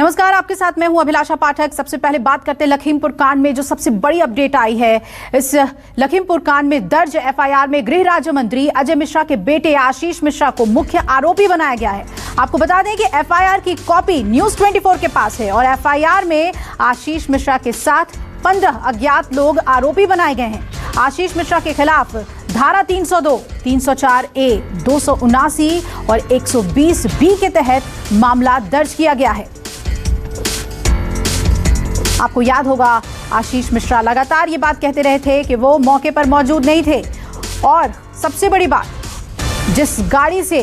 नमस्कार, आपके साथ मैं हूं अभिलाषा पाठक। सबसे पहले बात करते हैं लखीमपुर कांड में जो सबसे बड़ी अपडेट आई है। इस लखीमपुर कांड में दर्ज एफआईआर में गृह राज्य मंत्री अजय मिश्रा के बेटे आशीष मिश्रा को मुख्य आरोपी बनाया गया है। आपको बता दें कि एफआईआर की कॉपी न्यूज 24 के पास है और एफआईआर में आशीष मिश्रा के साथ 15 अज्ञात लोग आरोपी बनाए गए हैं। आशीष मिश्रा के खिलाफ धारा 302, 304A, 279 और 120B के तहत मामला दर्ज किया गया है। आपको याद होगा, आशीष मिश्रा लगातार ये बात कहते रहे थे कि वो मौके पर मौजूद नहीं थे और सबसे बड़ी बात, जिस गाड़ी से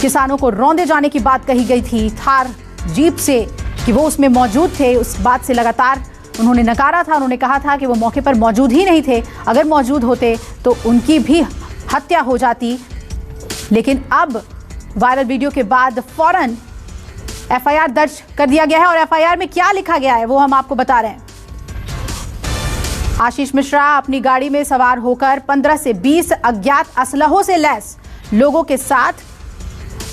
किसानों को रौंदे जाने की बात कही गई थी, थार जीप से, कि वो उसमें मौजूद थे, उस बात से लगातार उन्होंने नकारा था। उन्होंने कहा था कि वो मौके पर मौजूद ही नहीं थे, अगर मौजूद होते तो उनकी भी हत्या हो जाती। लेकिन अब वायरल वीडियो के बाद फौरन एफआईआर दर्ज कर दिया गया है और एफआईआर में क्या लिखा गया है वो हम आपको बता रहे हैं। आशीष मिश्रा अपनी गाड़ी में सवार होकर 15 से 20 अज्ञात असलहों से लैस लोगों के साथ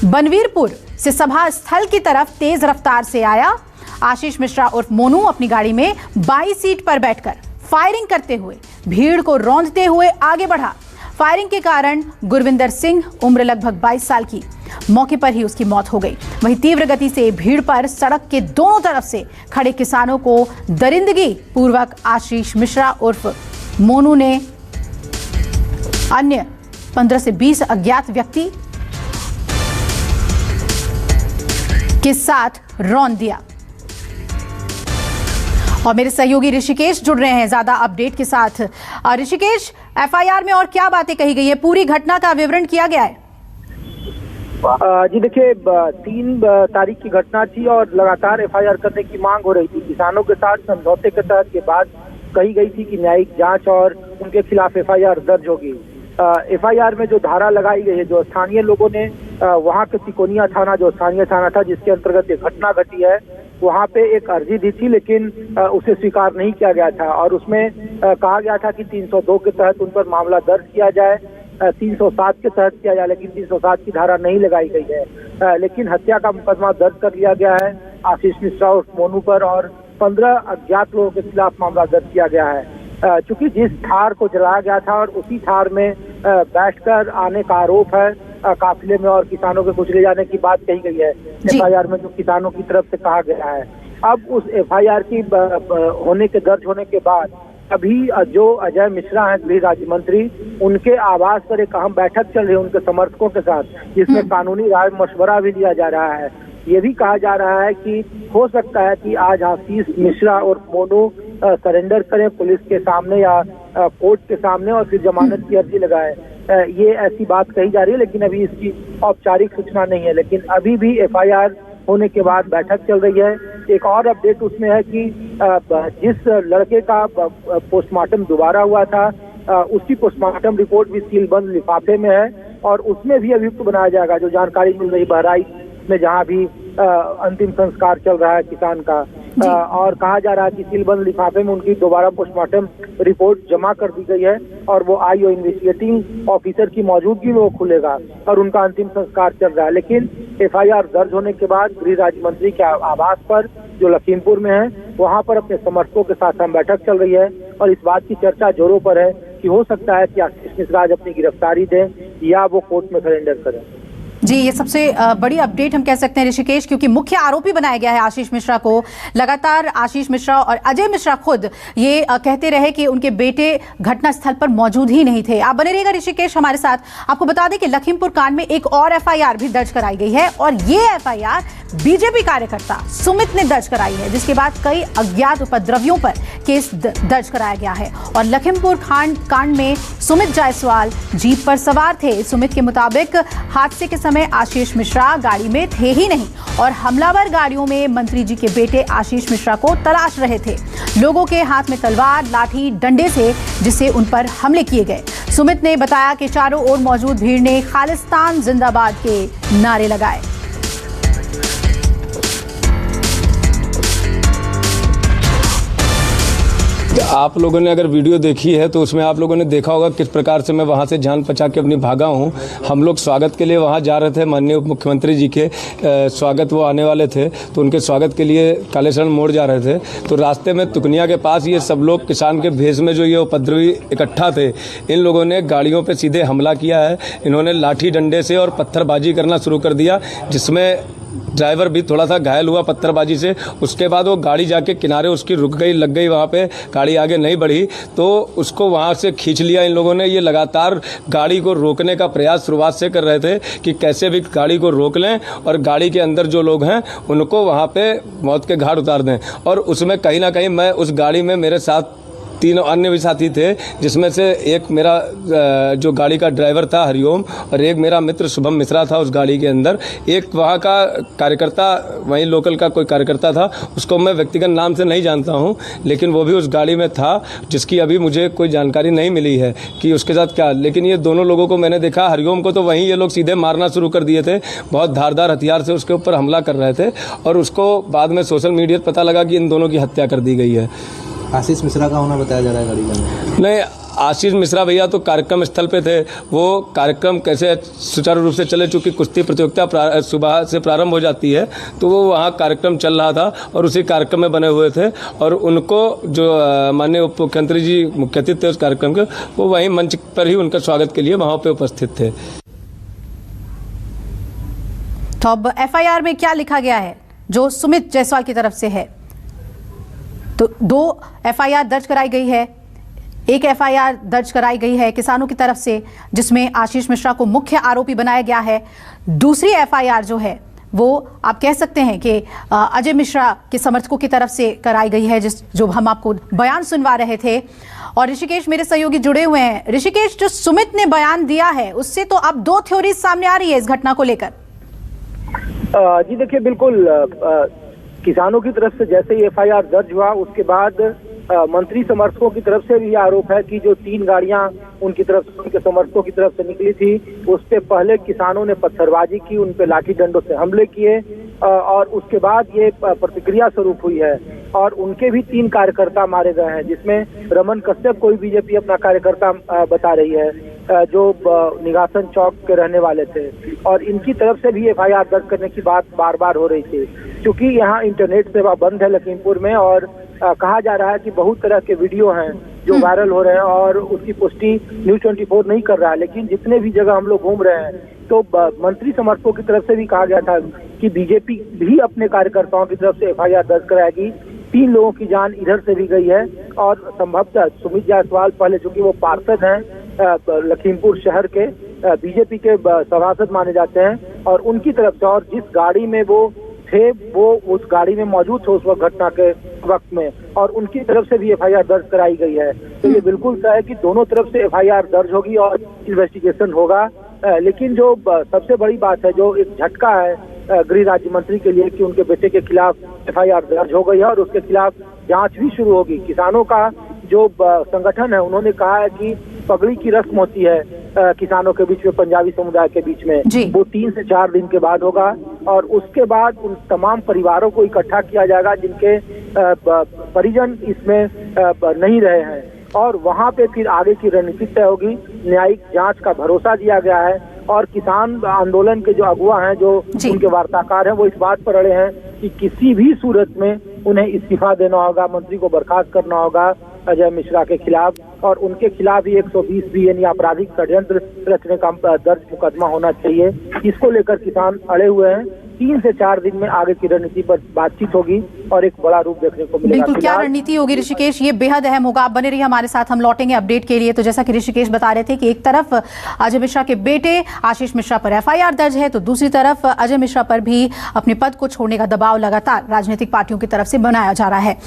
बनवीरपुर से सभा स्थल की तरफ तेज रफ्तार से आया। आशीष मिश्रा उर्फ मोनू अपनी गाड़ी में 22 सीट पर बैठकर फायरिंग करते हुए भीड़ को रौंदते हुए आगे बढ़ा। फायरिंग के कारण गुरविंदर सिंह, उम्र लगभग 22 साल की, मौके पर ही उसकी मौत हो गई। वहीं तीव्र गति से भीड़ पर सड़क के दोनों तरफ से खड़े किसानों को दरिंदगी पूर्वक आशीष मिश्रा उर्फ मोनू ने अन्य 15 से 20 अज्ञात व्यक्ति के साथ रौंद दिया। और मेरे सहयोगी ऋषिकेश जुड़ रहे हैं ज्यादा अपडेट के साथ। ऋषिकेश, एफआईआर में और क्या बातें कही गई है, पूरी घटना का विवरण किया गया है? जी देखिए, 3 तारीख की घटना थी और लगातार एफआईआर करने की मांग हो रही थी। किसानों के साथ समझौते के तहत के बाद कही गई थी कि न्यायिक जांच और उनके खिलाफ एफआईआर दर्ज होगी। एफआईआर में जो धारा लगाई गई है, जो स्थानीय लोगों ने वहां के तिकोनिया थाना, जो स्थानीय थाना था जिसके अंतर्गत ये घटना घटी है, वहां पे एक अर्जी दी थी, लेकिन उसे स्वीकार नहीं किया गया था और उसमें कहा गया था कि 302 के तहत उन पर मामला दर्ज किया जाए, 307 के तहत किया जाए, लेकिन 307 की धारा नहीं लगाई गई है। लेकिन हत्या का मुकदमा दर्ज कर लिया गया है आशीष मिश्रा और मोनू पर और 15 अज्ञात लोगों के खिलाफ मामला दर्ज किया गया है। चूंकि जिस थार को जलाया गया था और उसी थार में बैठकर आने का आरोप है, काफिले में और किसानों के कुचले जाने की बात कही गई है एफआईआर में, जो किसानों की तरफ से कहा गया है। अब उस एफआईआर की दर्ज होने के बाद अभी जो अजय मिश्रा हैं गृह राज्य मंत्री, उनके आवास पर एक अहम बैठक चल रही है उनके समर्थकों के साथ, जिसमें कानूनी राय मशवरा भी लिया जा रहा है। ये भी कहा जा रहा है कि हो सकता है कि आज आशीष मिश्रा और मोनू सरेंडर करें पुलिस के सामने या कोर्ट के सामने और फिर जमानत की अर्जी लगाए। ये ऐसी बात कही जा रही है, लेकिन अभी इसकी औपचारिक सूचना नहीं है। लेकिन अभी भी एफआईआर होने के बाद बैठक चल रही है। एक और अपडेट उसमें है कि जिस लड़के का पोस्टमार्टम दोबारा हुआ था, उसकी पोस्टमार्टम रिपोर्ट भी सीलबंद लिफाफे में है और उसमें भी अभियुक्त बनाया जाएगा। जो जानकारी मिल रही बहराइच में, जहां भी अंतिम संस्कार चल रहा है किसान का, और कहा जा रहा है कि सीलबंद लिफाफे में उनकी दोबारा पोस्टमार्टम रिपोर्ट जमा कर दी गई है और वो आईओ इन्वेस्टिगेटिंग ऑफिसर की मौजूदगी में वो खुलेगा और उनका अंतिम संस्कार चल रहा है। लेकिन एफआईआर दर्ज होने के बाद गृह राज्य मंत्री के आवास पर, जो लखीमपुर में है, वहां पर अपने समर्थकों के साथ हम बैठक चल रही है और इस बात की चर्चा जोरों पर है कि हो सकता है कि आशीष मिश्रा आज अपनी गिरफ्तारी दें या वो कोर्ट में सरेंडर करें। जी, ये सबसे बड़ी अपडेट हम कह सकते हैं ऋषिकेश, क्योंकि मुख्य आरोपी बनाया गया है आशीष मिश्रा को। लगातार आशीष मिश्रा और अजय मिश्रा खुद ये कहते रहे कि उनके बेटे घटना स्थल पर मौजूद ही नहीं थे। आप बने रहिएगा ऋषिकेश हमारे साथ। आपको बता दें कि लखीमपुर कांड में एक और एफआईआर भी दर्ज कराई गई है और ये एफआईआर बीजेपी कार्यकर्ता सुमित ने दर्ज कराई है, जिसके बाद कई अज्ञात उपद्रवियों पर केस दर्ज कराया गया है। और लखीमपुर कांड में सुमित जायसवाल जीप पर सवार थे। सुमित के मुताबिक हादसे के समय आशीष मिश्रा गाड़ी में थे ही नहीं और हमलावर गाड़ियों में मंत्री जी के बेटे आशीष मिश्रा को तलाश रहे थे। लोगों के हाथ में तलवार, लाठी, डंडे से जिससे उन पर हमले किए गए। सुमित ने बताया कि चारों ओर मौजूद भीड़ ने खालिस्तान जिंदाबाद के नारे लगाए। आप लोगों ने अगर वीडियो देखी है तो उसमें आप लोगों ने देखा होगा किस प्रकार से मैं वहाँ से जान बचा के अपनी भागा हूँ। हम लोग स्वागत के लिए वहाँ जा रहे थे, माननीय उप मुख्यमंत्री जी के स्वागत वो आने वाले थे, तो उनके स्वागत के लिए कालेसरण मोड़ जा रहे थे। तो रास्ते में तुकनिया के पास ये सब लोग किसान के भेष में जो ये उपद्रवी इकट्ठा थे, इन लोगों ने गाड़ियों पर सीधे हमला किया है। इन्होंने लाठी डंडे से और पत्थरबाजी करना शुरू कर दिया, जिसमें ड्राइवर भी थोड़ा सा घायल हुआ पत्थरबाजी से। उसके बाद वो गाड़ी जाके किनारे उसकी रुक गई, लग गई वहाँ पे, गाड़ी आगे नहीं बढ़ी तो उसको वहाँ से खींच लिया इन लोगों ने। ये लगातार गाड़ी को रोकने का प्रयास शुरुआत से कर रहे थे कि कैसे भी गाड़ी को रोक लें और गाड़ी के अंदर जो लोग हैं उनको वहाँ पे मौत के घाट उतार दें। और उसमें कहीं ना कहीं मैं उस गाड़ी में मेरे साथ 3 अन्य भी साथी थे, जिसमें से एक मेरा जो गाड़ी का ड्राइवर था हरिओम, और एक मेरा मित्र शुभम मिश्रा था उस गाड़ी के अंदर। एक वहाँ का कार्यकर्ता, वहीं लोकल का कोई कार्यकर्ता था, उसको मैं व्यक्तिगत नाम से नहीं जानता हूँ, लेकिन वो भी उस गाड़ी में था, जिसकी अभी मुझे कोई जानकारी नहीं मिली है कि उसके साथ क्या। लेकिन ये दोनों लोगों को मैंने देखा, हरिओम को तो वहीं ये लोग सीधे मारना शुरू कर दिए थे, बहुत धारदार हथियार से उसके ऊपर हमला कर रहे थे। और उसको बाद में सोशल मीडिया पर पता लगा कि इन दोनों की हत्या कर दी गई है। आशीष मिश्रा का होना बताया जा रहा है गाड़ी के अंदर। नहीं, आशीष मिश्रा भैया तो कार्यक्रम स्थल पे थे। वो कार्यक्रम कैसे सुचारू रूप से चले, चूँकि कुश्ती प्रतियोगिता सुबह से प्रारंभ हो जाती है, तो वो वहाँ कार्यक्रम चल रहा था और उसी कार्यक्रम में बने हुए थे। और उनको जो माननीय उप मुख्यमंत्री जी मुख्य अतिथि थे उस कार्यक्रम के, वो वहीं मंच पर ही उनका स्वागत के लिए वहाँ पे उपस्थित थे। तो अब FIR में क्या लिखा गया है जो सुमित जायसवाल की तरफ से है? तो 2 FIR दर्ज कराई गई है। एक FIR दर्ज कराई गई है किसानों की तरफ से, जिसमें आशीष मिश्रा को मुख्य आरोपी बनाया गया है। दूसरी FIR जो है वो आप कह सकते हैं कि अजय मिश्रा के समर्थकों की तरफ से कराई गई है, जो हम आपको बयान सुनवा रहे थे। और ऋषिकेश मेरे सहयोगी जुड़े हुए हैं। ऋषिकेश, जो सुमित ने बयान दिया है उससे तो अब 2 थ्योरीज सामने आ रही है इस घटना को लेकर। जी देखिए, बिल्कुल किसानों की तरफ से जैसे ही FIR दर्ज हुआ उसके बाद मंत्री समर्थकों की तरफ से भी आरोप है कि जो 3 गाड़ियां उनकी तरफ से, उनके समर्थकों की तरफ से निकली थी, उस पे पहले किसानों ने पत्थरबाजी की, उन पे लाठी डंडों से हमले किए और उसके बाद ये प्रतिक्रिया स्वरूप हुई है। और उनके भी 3 कार्यकर्ता मारे गए हैं, जिसमें रमन कश्यप को बीजेपी अपना कार्यकर्ता बता रही है, जो निगासन चौक के रहने वाले थे। और इनकी तरफ से भी FIR दर्ज करने की बात बार बार हो रही थी, क्योंकि यहाँ इंटरनेट सेवा बंद है लखीमपुर में। और कहा जा रहा है कि बहुत तरह के वीडियो हैं जो वायरल हो रहे हैं और उसकी पुष्टि न्यूज़ 24 नहीं कर रहा है। लेकिन जितने भी जगह हम लोग घूम रहे हैं तो मंत्री समर्थकों की तरफ से भी कहा गया था कि बीजेपी भी अपने कार्यकर्ताओं की तरफ से FIR दर्ज कराएगी। 3 लोगों की जान इधर से भी गई है और संभवतः सुमित जायसवाल, पहले चूंकि वो पार्षद हैं लखीमपुर शहर के, बीजेपी के सभासद माने जाते हैं, और उनकी तरफ से, और जिस गाड़ी में वो थे वो उस गाड़ी में मौजूद थे उस वक्त घटना के वक्त में, और उनकी तरफ से भी FIR दर्ज कराई गई है। तो ये बिल्कुल तय है कि दोनों तरफ से FIR दर्ज होगी और इन्वेस्टिगेशन होगा। लेकिन जो सबसे बड़ी बात है, जो एक झटका है गृह राज्य मंत्री के लिए, कि उनके बेटे के खिलाफ FIR दर्ज हो गई है और उसके खिलाफ जांच भी शुरू होगी। किसानों का जो संगठन है उन्होंने कहा है कि पगड़ी की रस्म होती है किसानों के बीच में, पंजाबी समुदाय के बीच में, वो 3 से 4 दिन के बाद होगा और उसके बाद उन तमाम परिवारों को इकट्ठा किया जाएगा जिनके परिजन इसमें नहीं रहे हैं, और वहां पे फिर आगे की रणनीति तय होगी। न्यायिक जांच का भरोसा दिया गया है और किसान आंदोलन के जो अगुवा हैं, जो उनके वार्ताकार हैं, वो इस बात पर अड़े हैं कि किसी भी सूरत में उन्हें इस्तीफा देना होगा, मंत्री को बर्खास्त करना होगा अजय मिश्रा के खिलाफ, और उनके खिलाफ ही 120B यानी आपराधिक षड्यंत्र रचने का दर्ज मुकदमा होना चाहिए। इसको लेकर किसान अड़े हुए हैं। 3 से 4 दिन में आगे की रणनीति पर बातचीत होगी और एक बड़ा रूप देखने को मिलेगा। बिल्कुल, क्या रणनीति होगी ऋषिकेश, ये बेहद अहम होगा। आप बने रहिए हमारे साथ, हम लौटेंगे अपडेट के लिए। तो जैसा कि ऋषिकेश बता रहे थे कि एक तरफ अजय मिश्रा के बेटे आशीष मिश्रा पर FIR दर्ज है, तो दूसरी तरफ अजय मिश्रा पर भी अपने पद को छोड़ने का दबाव लगातार राजनीतिक पार्टियों की तरफ से बनाया जा रहा है।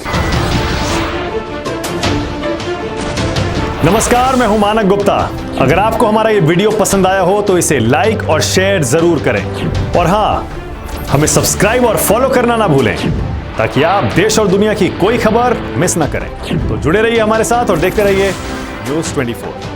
नमस्कार, मैं हूं मानक गुप्ता। अगर आपको हमारा ये वीडियो पसंद आया हो तो इसे लाइक और शेयर जरूर करें, और हाँ, हमें सब्सक्राइब और फॉलो करना ना भूलें ताकि आप देश और दुनिया की कोई खबर मिस ना करें। तो जुड़े रहिए हमारे साथ और देखते रहिए News 24।